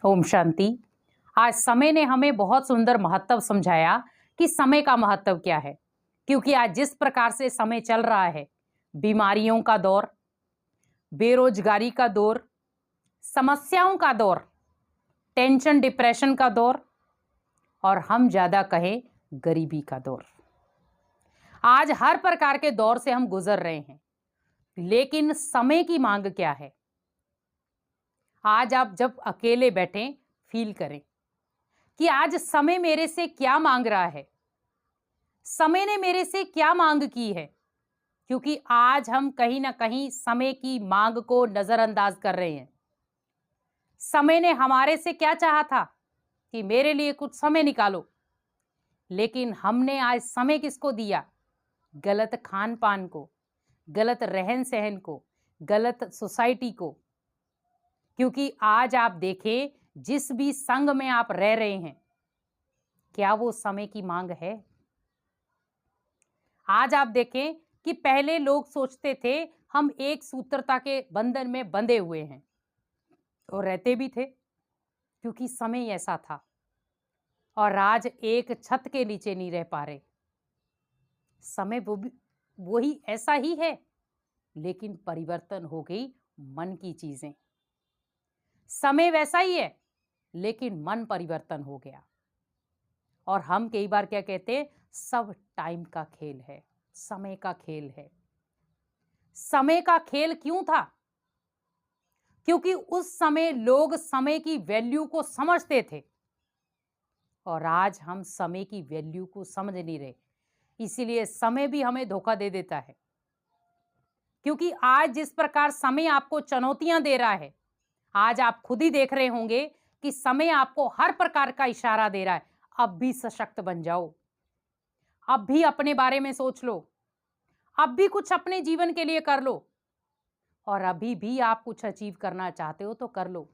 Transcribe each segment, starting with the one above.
ओम शांति। आज समय ने हमें बहुत सुंदर महत्व समझाया कि समय का महत्व क्या है। क्योंकि आज जिस प्रकार से समय चल रहा है, बीमारियों का दौर, बेरोजगारी का दौर, समस्याओं का दौर, टेंशन डिप्रेशन का दौर और हम ज्यादा कहें गरीबी का दौर। आज हर प्रकार के दौर से हम गुजर रहे हैं, लेकिन समय की मांग क्या है? आज आप जब अकेले बैठें, फील करें कि आज समय मेरे से क्या मांग रहा है, समय ने मेरे से क्या मांग की है। क्योंकि आज हम कहीं ना कहीं समय की मांग को नजरअंदाज कर रहे हैं। समय ने हमारे से क्या चाहा था कि मेरे लिए कुछ समय निकालो, लेकिन हमने आज समय किसको दिया? गलत खान पान को, गलत रहन सहन को, गलत सोसाइटी को। क्योंकि आज आप देखें, जिस भी संग में आप रह रहे हैं, क्या वो समय की मांग है? आज आप देखें कि पहले लोग सोचते थे हम एक सूत्रता के बंधन में बंधे हुए हैं, और रहते भी थे क्योंकि समय ऐसा था। और आज एक छत के नीचे नहीं रह पा रहे। समय वही ऐसा ही है, लेकिन परिवर्तन हो गई मन की चीजें। समय वैसा ही है, लेकिन मन परिवर्तन हो गया। और हम कई बार क्या कहते हैं, सब टाइम का खेल है, समय का खेल है। समय का खेल क्यों था? क्योंकि उस समय लोग समय की वैल्यू को समझते थे, और आज हम समय की वैल्यू को समझ नहीं रहे। इसीलिए समय भी हमें धोखा दे देता है। क्योंकि आज जिस प्रकार समय आपको चुनौतियां दे रहा है, आज आप खुद ही देख रहे होंगे कि समय आपको हर प्रकार का इशारा दे रहा है। अब भी सशक्त बन जाओ, अब भी अपने बारे में सोच लो, अब भी कुछ अपने जीवन के लिए कर लो, और अभी भी आप कुछ अचीव करना चाहते हो तो कर लो।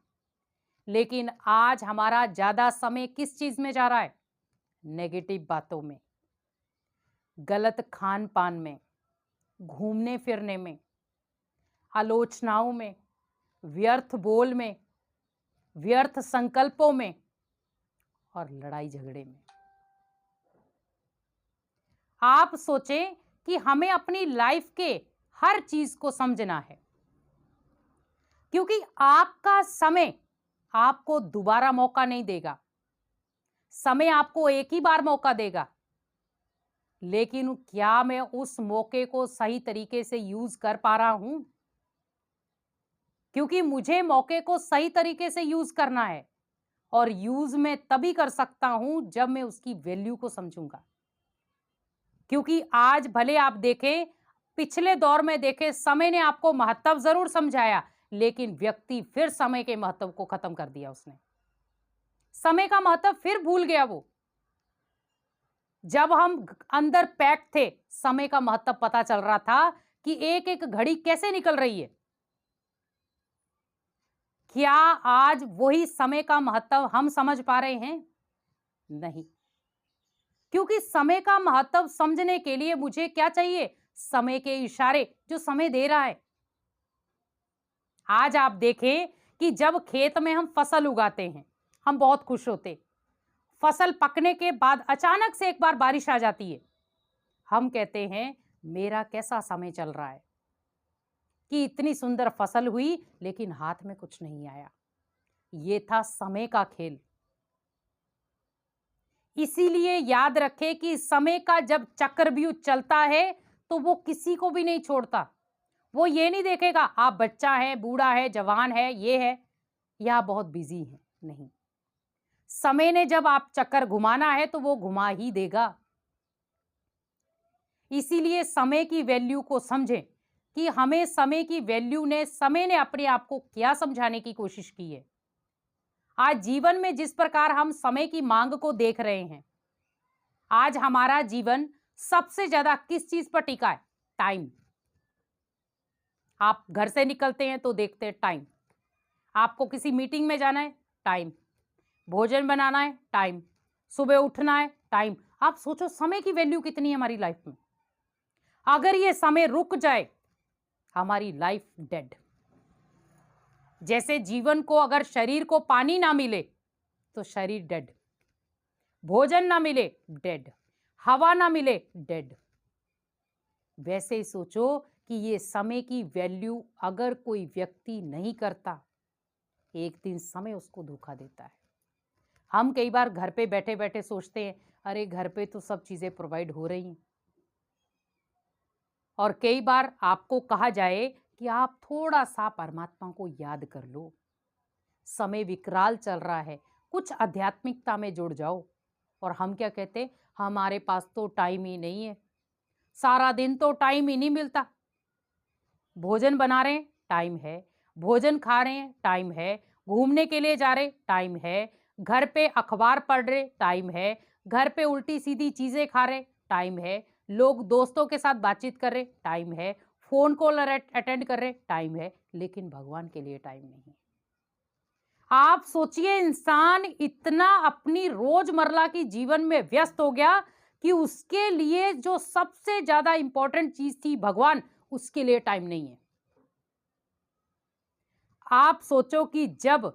लेकिन आज हमारा ज्यादा समय किस चीज में जा रहा है? नेगेटिव बातों में, गलत खान पान में, घूमने फिरने में, आलोचनाओं में, व्यर्थ बोल में, व्यर्थ संकल्पों में और लड़ाई झगड़े में। आप सोचें कि हमें अपनी लाइफ के हर चीज को समझना है, क्योंकि आपका समय आपको दोबारा मौका नहीं देगा। समय आपको एक ही बार मौका देगा, लेकिन क्या मैं उस मौके को सही तरीके से यूज कर पा रहा हूं? क्योंकि मुझे मौके को सही तरीके से यूज करना है, और यूज मैं तभी कर सकता हूं जब मैं उसकी वैल्यू को समझूंगा। क्योंकि आज भले आप देखें, पिछले दौर में देखें, समय ने आपको महत्व जरूर समझाया, लेकिन व्यक्ति फिर समय के महत्व को खत्म कर दिया। उसने समय का महत्व फिर भूल गया। वो जब हम अंदर पैक थे, समय का महत्व पता चल रहा था कि एक एक घड़ी कैसे निकल रही है। क्या आज वही समय का महत्व हम समझ पा रहे हैं? नहीं। क्योंकि समय का महत्व समझने के लिए मुझे क्या चाहिए? समय के इशारे जो समय दे रहा है। आज आप देखें कि जब खेत में हम फसल उगाते हैं, हम बहुत खुश होते। फसल पकने के बाद अचानक से एक बार बारिश आ जाती है, हम कहते हैं मेरा कैसा समय चल रहा है कि इतनी सुंदर फसल हुई, लेकिन हाथ में कुछ नहीं आया। ये था समय का खेल। इसीलिए याद रखें कि समय का जब चक्रव्यूह चलता है, तो वो किसी को भी नहीं छोड़ता। वो ये नहीं देखेगा आप बच्चा है, बूढ़ा है, जवान है, ये है या बहुत बिजी है। नहीं, समय ने जब आप चक्कर घुमाना है तो वो घुमा ही देगा। इसीलिए समय की वैल्यू को समझें कि हमें समय ने अपने आप को क्या समझाने की कोशिश की है। आज जीवन में जिस प्रकार हम समय की मांग को देख रहे हैं, आज हमारा जीवन सबसे ज्यादा किस चीज पर टिका है? टाइम। आप घर से निकलते हैं तो देखते हैं टाइम, आपको किसी मीटिंग में जाना है टाइम, भोजन बनाना है टाइम, सुबह उठना है टाइम। आप सोचो समय की वैल्यू कितनी है हमारी लाइफ में। अगर ये समय रुक जाए, हमारी लाइफ डेड। जैसे जीवन को अगर शरीर को पानी ना मिले तो शरीर डेड, भोजन ना मिले डेड, हवा ना मिले डेड। वैसे ही सोचो कि ये समय की वैल्यू अगर कोई व्यक्ति नहीं करता, एक दिन समय उसको धोखा देता है। हम कई बार घर पे बैठे बैठे सोचते हैं, अरे घर पे तो सब चीजें प्रोवाइड हो रही हैं। और कई बार आपको कहा जाए कि आप थोड़ा सा परमात्मा को याद कर लो, समय विकराल चल रहा है, कुछ आध्यात्मिकता में जुड़ जाओ। और हम क्या कहते, हमारे पास तो टाइम ही नहीं है, सारा दिन तो टाइम ही नहीं मिलता। भोजन बना रहे हैं, टाइम है, भोजन खा रहे हैं, टाइम है, घूमने के लिए जा रहे, टाइम है, घर पे अखबार पढ़ रहे, टाइम है, घर पे उल्टी सीधी चीजें खा रहे, टाइम है, लोग दोस्तों के साथ बातचीत कर रहे, टाइम है, फोन कॉल अटेंड कर रहे, टाइम है, लेकिन भगवान के लिए टाइम नहीं। आप सोचिए, इंसान इतना अपनी रोजमर्रा की जीवन में व्यस्त हो गया कि उसके लिए जो सबसे ज्यादा इंपॉर्टेंट चीज थी भगवान, उसके लिए टाइम नहीं है। आप सोचो कि जब,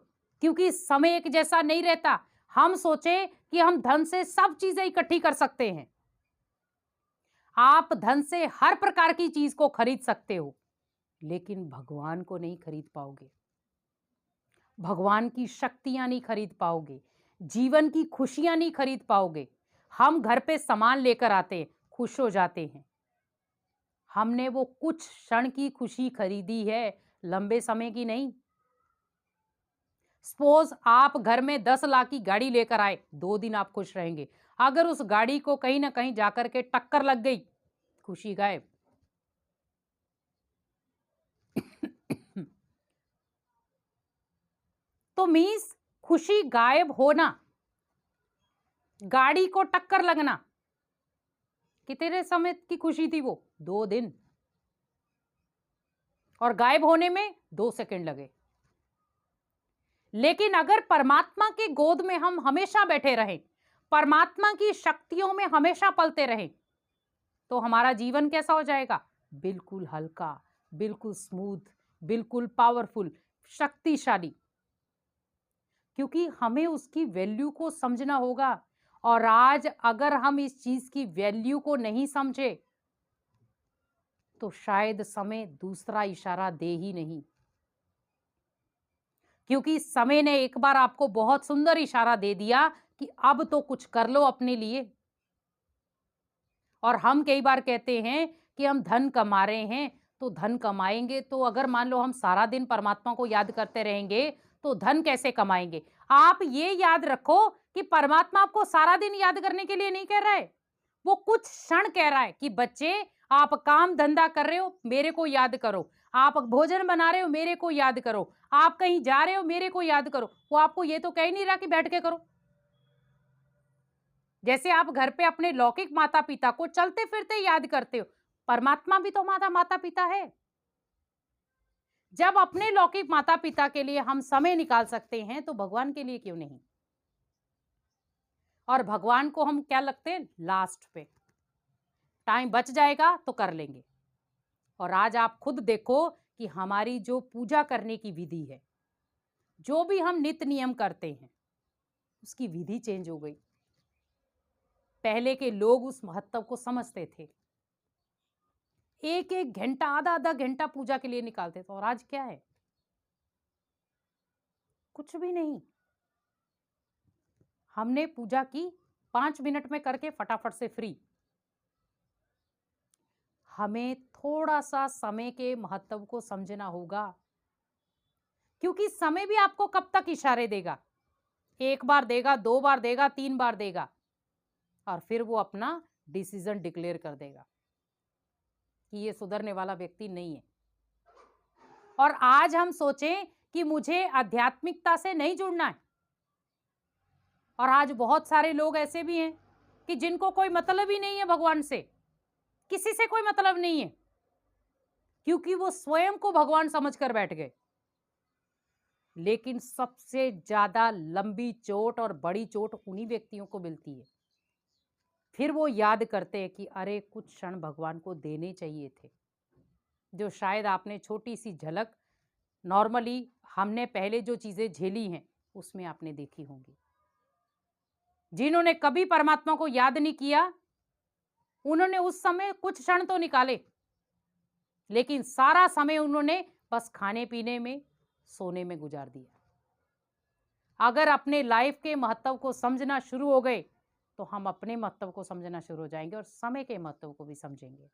क्योंकि समय एक जैसा नहीं रहता, हम सोचे कि हम धन से सब चीजें इकट्ठी कर सकते हैं। आप धन से हर प्रकार की चीज को खरीद सकते हो, लेकिन भगवान को नहीं खरीद पाओगे, भगवान की शक्तियां नहीं खरीद पाओगे, जीवन की खुशियां नहीं खरीद पाओगे। हम घर पे सामान लेकर आते हैं, खुश हो जाते हैं, हमने वो कुछ क्षण की खुशी खरीदी है, लंबे समय की नहीं। सपोज आप घर में 10 लाख की गाड़ी लेकर आए, 2 दिन आप खुश रहेंगे। अगर उस गाड़ी को कहीं ना कहीं जाकर के टक्कर लग गई, खुशी गायब। तो मीन्स खुशी गायब होना, गाड़ी को टक्कर लगना, कितने समय की खुशी थी वो? 2 दिन। और गायब होने में 2 सेकंड लगे। लेकिन अगर परमात्मा के गोद में हम हमेशा बैठे रहें, परमात्मा की शक्तियों में हमेशा पलते रहें, तो हमारा जीवन कैसा हो जाएगा? बिल्कुल हल्का, बिल्कुल स्मूथ, बिल्कुल पावरफुल, शक्तिशाली। क्योंकि हमें उसकी वैल्यू को समझना होगा। और आज अगर हम इस चीज की वैल्यू को नहीं समझे, तो शायद समय दूसरा इशारा दे ही नहीं। क्योंकि समय ने एक बार आपको बहुत सुंदर इशारा दे दिया कि अब तो कुछ कर लो अपने लिए। और हम कई बार कहते हैं कि हम धन कमा रहे हैं, तो धन कमाएंगे तो अगर मान लो हम सारा दिन परमात्मा को याद करते रहेंगे, तो धन कैसे कमाएंगे? आप ये याद रखो कि परमात्मा आपको सारा दिन याद करने के लिए नहीं कह रहा है, वो कुछ क्षण कह रहा है कि बच्चे, आप काम धंधा कर रहे हो, मेरे को याद करो, आप भोजन बना रहे हो, मेरे को याद करो, आप कहीं जा रहे हो, मेरे को याद करो। वो आपको ये तो कह ही नहीं रहा कि बैठ के करो। जैसे आप घर पे अपने लौकिक माता पिता को चलते फिरते याद करते हो, परमात्मा भी तो हमारा माता पिता है। जब अपने लौकिक माता पिता के लिए हम समय निकाल सकते हैं, तो भगवान के लिए क्यों नहीं? और भगवान को हम क्या लगते हैं? लास्ट पे, टाइम बच जाएगा तो कर लेंगे। और आज आप खुद देखो कि हमारी जो पूजा करने की विधि है, जो भी हम नित्य नियम करते हैं, उसकी विधि चेंज हो गई। पहले के लोग उस महत्व को समझते थे, एक एक घंटा, आधा आधा घंटा पूजा के लिए निकालते थे। और आज क्या है? कुछ भी नहीं। हमने पूजा की, 5 मिनट में करके फटाफट से फ्री। हमें थोड़ा सा समय के महत्व को समझना होगा, क्योंकि समय भी आपको कब तक इशारे देगा? 1 बार देगा, 2 बार देगा, 3 बार देगा, और फिर वो अपना डिसीजन डिक्लेयर कर देगा कि ये सुधरने वाला व्यक्ति नहीं है। और आज हम सोचें कि मुझे आध्यात्मिकता से नहीं जुड़ना है, और आज बहुत सारे लोग ऐसे भी हैं कि जिनको कोई मतलब ही नहीं है भगवान से, किसी से कोई मतलब नहीं है, क्योंकि वो स्वयं को भगवान समझकर बैठ गए। लेकिन सबसे ज्यादा लंबी चोट और बड़ी चोट उन्हीं व्यक्तियों को मिलती है। फिर वो याद करते हैं कि अरे कुछ क्षण भगवान को देने चाहिए थे, जो शायद आपने छोटी सी झलक नॉर्मली हमने पहले जो चीजें झेली हैं उसमें आपने देखी होंगी। जिन्होंने कभी परमात्मा को याद नहीं किया, उन्होंने उस समय कुछ क्षण तो निकाले, लेकिन सारा समय उन्होंने बस खाने पीने में, सोने में गुजार दिया। अगर अपने लाइफ के महत्व को समझना शुरू हो गए तो हम अपने महत्व को समझना शुरू हो जाएंगे और समय के महत्व को भी समझेंगे।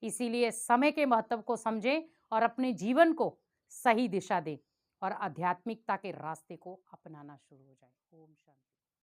इसीलिए समय के महत्व को समझें और अपने जीवन को सही दिशा दें और आध्यात्मिकता के रास्ते को अपनाना शुरू हो जाए। ओम शांति।